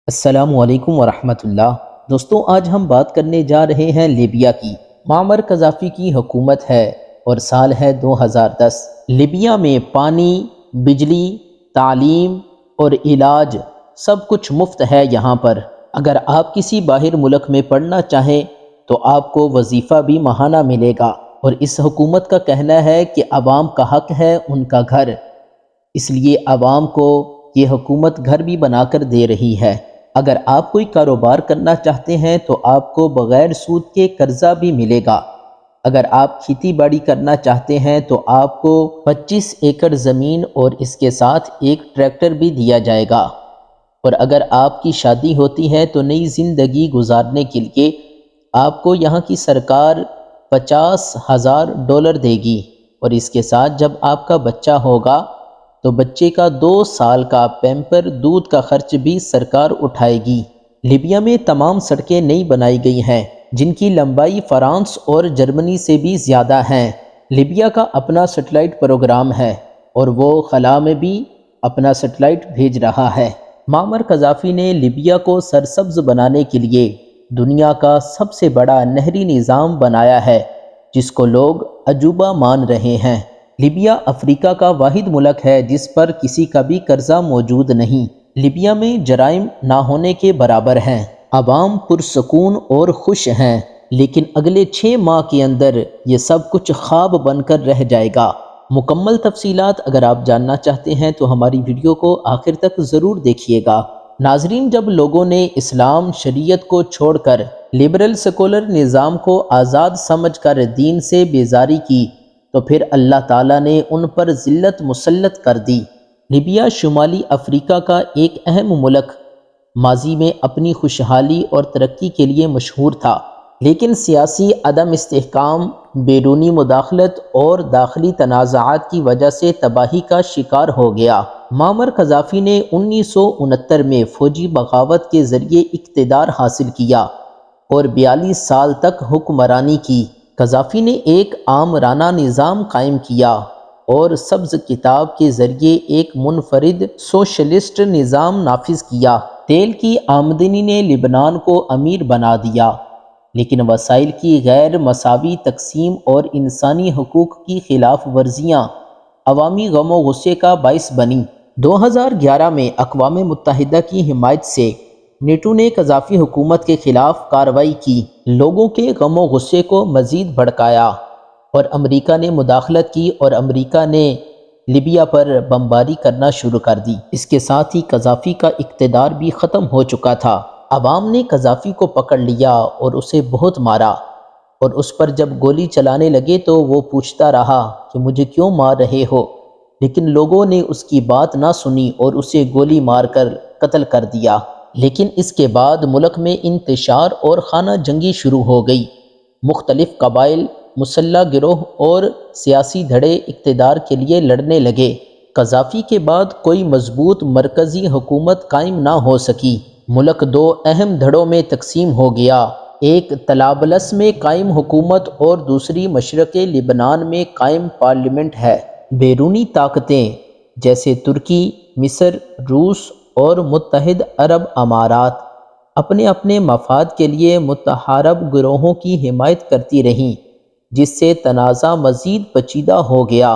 السلام علیکم ورحمۃ اللہ۔ دوستوں، آج ہم بات کرنے جا رہے ہیں لیبیا کی۔ معمر قذافی کی حکومت ہے اور سال ہے 2010۔ لیبیا میں پانی، بجلی، تعلیم اور علاج سب کچھ مفت ہے یہاں پر۔ اگر آپ کسی باہر ملک میں پڑھنا چاہیں تو آپ کو وظیفہ بھی ماہانہ ملے گا، اور اس حکومت کا کہنا ہے کہ عوام کا حق ہے ان کا گھر، اس لیے عوام کو یہ حکومت گھر بھی بنا کر دے رہی ہے۔ اگر آپ کوئی کاروبار کرنا چاہتے ہیں تو آپ کو بغیر سود کے قرضہ بھی ملے گا۔ اگر آپ کھیتی باڑی کرنا چاہتے ہیں تو آپ کو 25 ایکڑ زمین اور اس کے ساتھ ایک ٹریکٹر بھی دیا جائے گا، اور اگر آپ کی شادی ہوتی ہے تو نئی زندگی گزارنے کے لیے آپ کو یہاں کی سرکار $50,000 دے گی، اور اس کے ساتھ جب آپ کا بچہ ہوگا تو بچے کا 2 سال کا پیمپر دودھ کا خرچ بھی سرکار اٹھائے گی۔ لیبیا میں تمام سڑکیں نئی بنائی گئی ہیں، جن کی لمبائی فرانس اور جرمنی سے بھی زیادہ ہیں۔ لیبیا کا اپنا سیٹلائٹ پروگرام ہے اور وہ خلا میں بھی اپنا سیٹلائٹ بھیج رہا ہے۔ معمر قذافی نے لیبیا کو سرسبز بنانے کے لیے دنیا کا سب سے بڑا نہری نظام بنایا ہے، جس کو لوگ عجوبہ مان رہے ہیں۔ لیبیا افریقہ کا واحد ملک ہے جس پر کسی کا بھی قرضہ موجود نہیں۔ لیبیا میں جرائم نہ ہونے کے برابر ہیں۔ عوام پرسکون اور خوش ہیں، لیکن اگلے 6 ماہ کے اندر یہ سب کچھ خواب بن کر رہ جائے گا۔ مکمل تفصیلات اگر آپ جاننا چاہتے ہیں تو ہماری ویڈیو کو آخر تک ضرور دیکھیے گا۔ ناظرین، جب لوگوں نے اسلام شریعت کو چھوڑ کر لبرل سیکولر نظام کو آزاد سمجھ کر دین سے بیزاری کی تو پھر اللہ تعالیٰ نے ان پر ذلت مسلط کر دی۔ لیبیا شمالی افریقہ کا ایک اہم ملک ماضی میں اپنی خوشحالی اور ترقی کے لیے مشہور تھا، لیکن سیاسی عدم استحکام، بیرونی مداخلت اور داخلی تنازعات کی وجہ سے تباہی کا شکار ہو گیا۔ معمر قذافی نے 1969 میں فوجی بغاوت کے ذریعے اقتدار حاصل کیا اور 42 سال تک حکمرانی کی۔ قذافی نے ایک آمرانہ نظام قائم کیا اور سبز کتاب کے ذریعے ایک منفرد سوشلسٹ نظام نافذ کیا۔ تیل کی آمدنی نے لبنان کو امیر بنا دیا، لیکن وسائل کی غیر مساوی تقسیم اور انسانی حقوق کی خلاف ورزیاں عوامی غم و غصے کا باعث بنیں۔ 2011 میں اقوام متحدہ کی حمایت سے نیٹو نے قذافی حکومت کے خلاف کارروائی کی، لوگوں کے غم و غصے کو مزید بھڑکایا، اور امریکہ نے مداخلت کی اور امریکہ نے لیبیا پر بمباری کرنا شروع کر دی۔ اس کے ساتھ ہی قذافی کا اقتدار بھی ختم ہو چکا تھا۔ عوام نے قذافی کو پکڑ لیا اور اسے بہت مارا، اور اس پر جب گولی چلانے لگے تو وہ پوچھتا رہا کہ مجھے کیوں مار رہے ہو، لیکن لوگوں نے اس کی بات نہ سنی اور اسے گولی مار کر قتل کر دیا۔ لیکن اس کے بعد ملک میں انتشار اور خانہ جنگی شروع ہو گئی۔ مختلف قبائل، مسلح گروہ اور سیاسی دھڑے اقتدار کے لیے لڑنے لگے۔ قذافی کے بعد کوئی مضبوط مرکزی حکومت قائم نہ ہو سکی۔ ملک 2 اہم دھڑوں میں تقسیم ہو گیا، ایک طلابلس میں قائم حکومت اور دوسری مشرق لبنان میں قائم پارلیمنٹ ہے۔ بیرونی طاقتیں جیسے ترکی، مصر، روس اور متحدہ عرب امارات اپنے اپنے مفاد کے لیے متحارب گروہوں کی حمایت کرتی رہیں، جس سے تنازع مزید پیچیدہ ہو گیا۔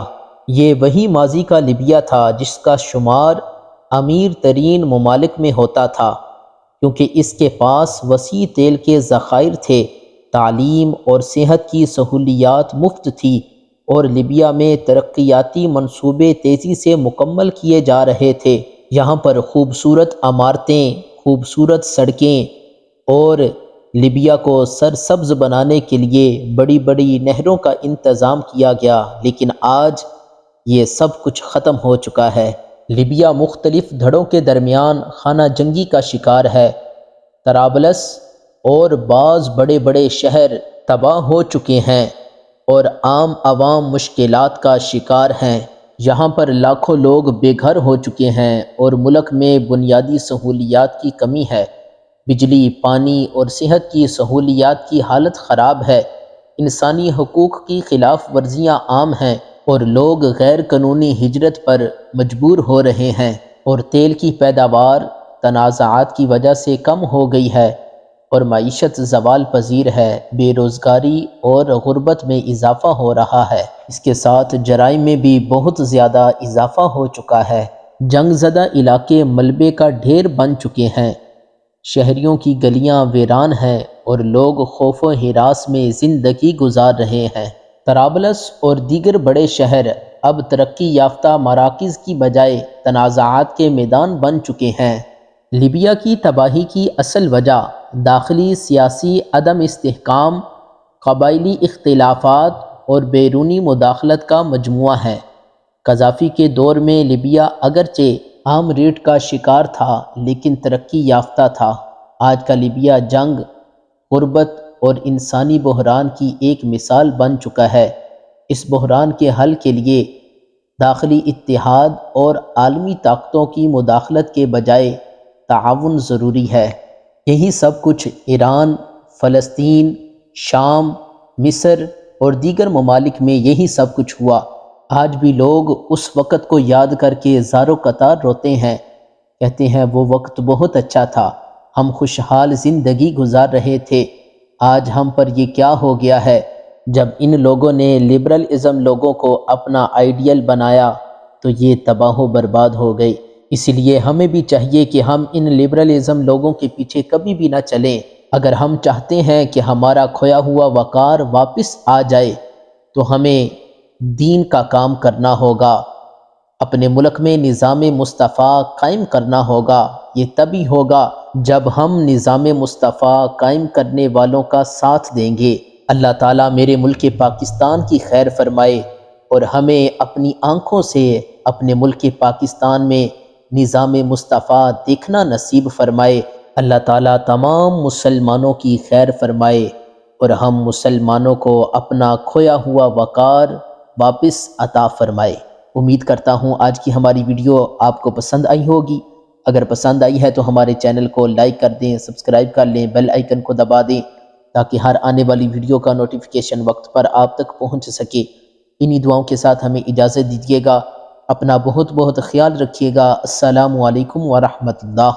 یہ وہی ماضی کا لیبیا تھا جس کا شمار امیر ترین ممالک میں ہوتا تھا، کیونکہ اس کے پاس وسیع تیل کے ذخائر تھے، تعلیم اور صحت کی سہولیات مفت تھی، اور لیبیا میں ترقیاتی منصوبے تیزی سے مکمل کیے جا رہے تھے۔ یہاں پر خوبصورت عمارتیں، خوبصورت سڑکیں اور لیبیا کو سرسبز بنانے کے لیے بڑی بڑی نہروں کا انتظام کیا گیا، لیکن آج یہ سب کچھ ختم ہو چکا ہے۔ لیبیا مختلف دھڑوں کے درمیان خانہ جنگی کا شکار ہے۔ طرابلس اور بعض بڑے بڑے شہر تباہ ہو چکے ہیں اور عام عوام مشکلات کا شکار ہیں۔ یہاں پر لاکھوں لوگ بے گھر ہو چکے ہیں اور ملک میں بنیادی سہولیات کی کمی ہے۔ بجلی، پانی اور صحت کی سہولیات کی حالت خراب ہے۔ انسانی حقوق کی خلاف ورزیاں عام ہیں اور لوگ غیر قانونی ہجرت پر مجبور ہو رہے ہیں، اور تیل کی پیداوار، تنازعات کی وجہ سے کم ہو گئی ہے اور معیشت زوال پذیر ہے، بے روزگاری اور غربت میں اضافہ ہو رہا ہے۔ اس کے ساتھ جرائم میں بھی بہت زیادہ اضافہ ہو چکا ہے۔ جنگ زدہ علاقے ملبے کا ڈھیر بن چکے ہیں، شہریوں کی گلیاں ویران ہیں اور لوگ خوف و ہراس میں زندگی گزار رہے ہیں۔ طرابلس اور دیگر بڑے شہر اب ترقی یافتہ مراکز کی بجائے تنازعات کے میدان بن چکے ہیں۔ لیبیا کی تباہی کی اصل وجہ داخلی سیاسی عدم استحکام، قبائلی اختلافات اور بیرونی مداخلت کا مجموعہ ہے۔ قذافی کے دور میں لیبیا اگرچہ عام ریٹ کا شکار تھا لیکن ترقی یافتہ تھا۔ آج کا لیبیا جنگ، غربت اور انسانی بحران کی ایک مثال بن چکا ہے۔ اس بحران کے حل کے لیے داخلی اتحاد اور عالمی طاقتوں کی مداخلت کے بجائے تعاون ضروری ہے۔ یہی سب کچھ ایران، فلسطین، شام، مصر اور دیگر ممالک میں یہی سب کچھ ہوا۔ آج بھی لوگ اس وقت کو یاد کر کے زار و قطار روتے ہیں، کہتے ہیں وہ وقت بہت اچھا تھا، ہم خوشحال زندگی گزار رہے تھے، آج ہم پر یہ کیا ہو گیا ہے۔ جب ان لوگوں نے لبرلزم لوگوں کو اپنا آئیڈیل بنایا تو یہ تباہ و برباد ہو گئی۔ اس لیے ہمیں بھی چاہیے کہ ہم ان لبرلزم لوگوں کے پیچھے کبھی بھی نہ چلیں۔ اگر ہم چاہتے ہیں کہ ہمارا کھویا ہوا وقار واپس آ جائے تو ہمیں دین کا کام کرنا ہوگا، اپنے ملک میں نظام مصطفیٰ قائم کرنا ہوگا۔ یہ تبھی ہوگا جب ہم نظام مصطفیٰ قائم کرنے والوں کا ساتھ دیں گے۔ اللہ تعالیٰ میرے ملک پاکستان کی خیر فرمائے اور ہمیں اپنی آنکھوں سے اپنے ملک پاکستان میں نظام مصطفیٰ دیکھنا نصیب فرمائے۔ اللہ تعالیٰ تمام مسلمانوں کی خیر فرمائے اور ہم مسلمانوں کو اپنا کھویا ہوا وقار واپس عطا فرمائے۔ امید کرتا ہوں آج کی ہماری ویڈیو آپ کو پسند آئی ہوگی۔ اگر پسند آئی ہے تو ہمارے چینل کو لائک کر دیں، سبسکرائب کر لیں، بیل آئیکن کو دبا دیں تاکہ ہر آنے والی ویڈیو کا نوٹیفیکیشن وقت پر آپ تک پہنچ سکے۔ انہی دعاؤں کے ساتھ ہمیں اجازت دیجیے گا۔ اپنا بہت بہت خیال رکھیے گا۔ السلام علیکم ورحمۃ اللہ۔